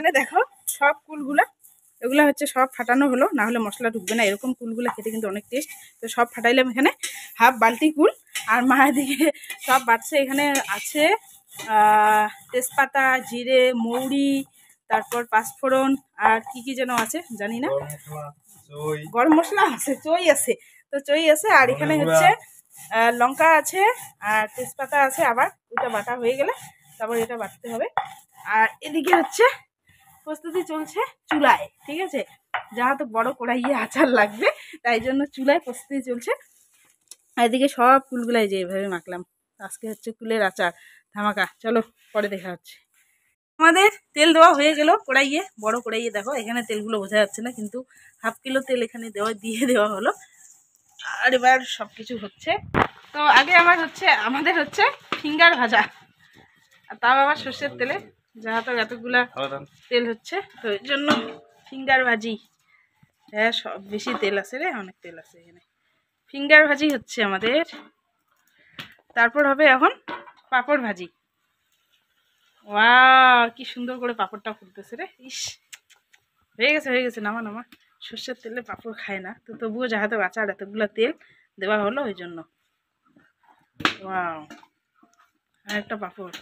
এখানে দেখো সব কুলগুলা, এগুলো হচ্ছে সব ফাটানো হলো, না হলে মশলা ঢুকবে না। এরকম কুলগুলো খেতে কিন্তু অনেক টেস্ট। তো সব ফাটাইলাম এখানে, হাফ বালতি কুল। আর মায়ের দিকে সব বাড়ছে। এখানে আছে তেজপাতা, জিরে, মৌরি, তারপর পাঁচফোড়ন, আর কি কি যেন আছে জানি না, গরম মশলা আছে, চই আছে। তো চই আছে, আর এখানে হচ্ছে লঙ্কা আছে, আর তেজপাতা আছে। আবার ওটা বাটা হয়ে গেলে তারপর এটা বাটতে হবে। আর এদিকে হচ্ছে প্রস্তুতি চলছে চুলায়, ঠিক আছে। যাহা তো বড় কড়াইয়ে আচার লাগবে, তাই জন্য চুলায় প্রস্তুতি চলছে। এদিকে সব কুলগুলাই যে এভাবে মাখলাম। আজকে হচ্ছে কুলের আচার ধামাকা। চলো পরে দেখা হচ্ছে। আমাদের তেল দেওয়া হয়ে গেল কড়াইয়ে, বড় কড়াইয়ে। দেখো এখানে তেলগুলো বোঝা যাচ্ছে না, কিন্তু হাফ কিলো তেল এখানে দিয়ে দেওয়া হলো। আর এবার সব কিছু হচ্ছে। তো আগে আমাদের হচ্ছে ফিঙ্গার ভাজা, আর তাও আবার সর্ষের তেলে। যাহা তো এতগুলা তেল হচ্ছে, তো এর জন্য ফিঙ্গার ভাজি। হ্যাঁ, সব বেশি তেল আছে রে, অনেক তেল আছে এখানে। ফিঙ্গার ভাজি হচ্ছে আমাদের। তারপর হবে এখন পাঁপড় ভাজি। ওয়াও, কি সুন্দর করে পাঁপড়টা ফুলতেছে রে। ইস, হয়ে গেছে, নামা। সর্ষের তেলে পাঁপড় খায় না, তো তবুও যাহাতে আচার এতগুলো তেল দেওয়া হলো ওই জন্য। ওয়াও, আর একটা পাঁপড়।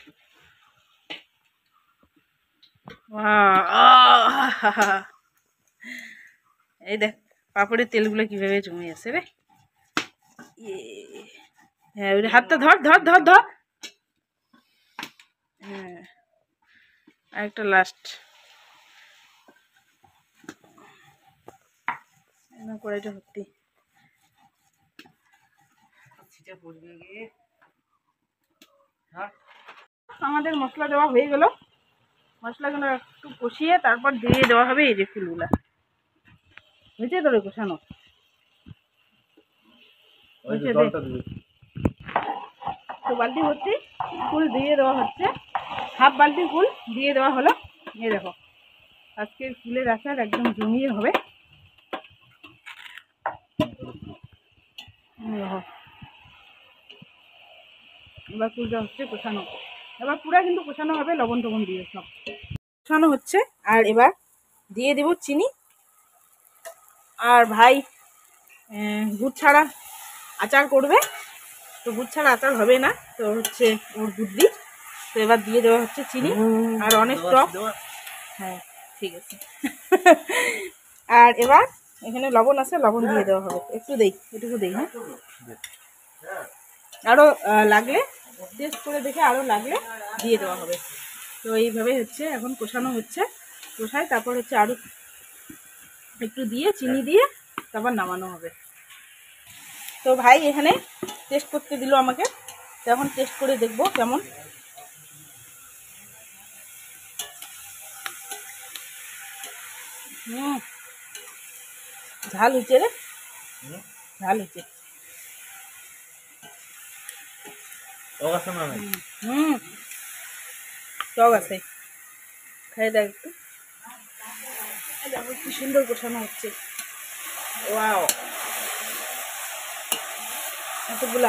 এই দেখ পাঁপড়ের তেলগুলো কিভাবে জমে আছে রে। হ্যাঁ, ওই হাতটা ধর। হ্যাঁ, আর একটা লাস্ট। কড়াইটা ভর্তি। আমাদের মশলা দেওয়া হয়ে গেল। মশলাগুলো একটু কষিয়ে তারপর দিয়ে দেওয়া হবে এই যে ফুলগুলা। হয়েছে তোরে কষানো? তো বালতি ভর্তি ফুল দিয়ে দেওয়া হচ্ছে, হাফ বালতি ফুল দিয়ে দেওয়া হলো। এই দেখো আজকের ফুলের আচার একদম জমিয়ে হবে। এবার ফুলটা হচ্ছে কষানো, এবার পুরা কিন্তু কষানো হবে, লবণ টবণ দিয়ে সব কষানো হচ্ছে। আর এবার দিয়ে দেব চিনি। আর ভাই গুড় ছাড়া আচার করবে, তো গুড় ছাড়া আচার হবে না, তো হচ্ছে ওর বুদ্ধি। তো এবার দিয়ে দেওয়া হচ্ছে চিনি, আর অনেক টক। হ্যাঁ ঠিক আছে। আর এবার এখানে লবণ আছে, লবণ দিয়ে দেওয়া হবে। এটুকু দেই। হ্যাঁ, আরও লাগলে টেস্ট করে দেখে আরও লাগলে দিয়ে দেওয়া হবে। তো এইভাবে হচ্ছে এখন কষানো হচ্ছে। কষায় তারপর হচ্ছে আরও একটু দিয়ে চিনি দিয়ে তারপর নামানো হবে। তো ভাই এখানে টেস্ট করতে দিল আমাকে, তো এখন টেস্ট করে দেখবো কেমন। ঝাল হচ্ছে রে, ঝাল হচ্ছে। টক আছে, খাই দেখ একটু। দেখো কি সুন্দর কষানো হচ্ছে। ওয়াও, এতগুলো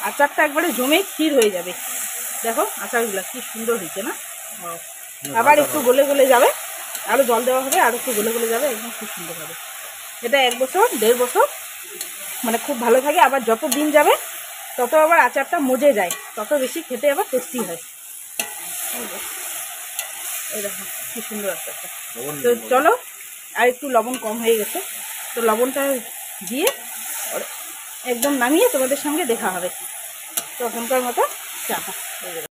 আচারটা একবারে জমে ক্ষীর হয়ে যাবে। দেখো আচারগুলো কি সুন্দর হয়েছে না। আবার একটু গলে গলে যাবে, আরও জল দেওয়া হবে, আর একটু গলে গলে যাবে, একদম খুব সুন্দর হবে। এটা 1 বছর 1.5 বছর মানে খুব ভালো থাকে। আবার যত দিন যাবে তত আবার আচারটা মজে যায়, তত বেশি খেতে আবার টেস্টি হয়। এই দেখো কি সুন্দর আচারটা। তো চলো, আর একটু লবণ কম হয়ে গেছে, তো লবণটা দিয়ে একদম নামিয়ে তোমাদের সঙ্গে দেখা হবে। তখনকার মতো চা হয়ে যাবে।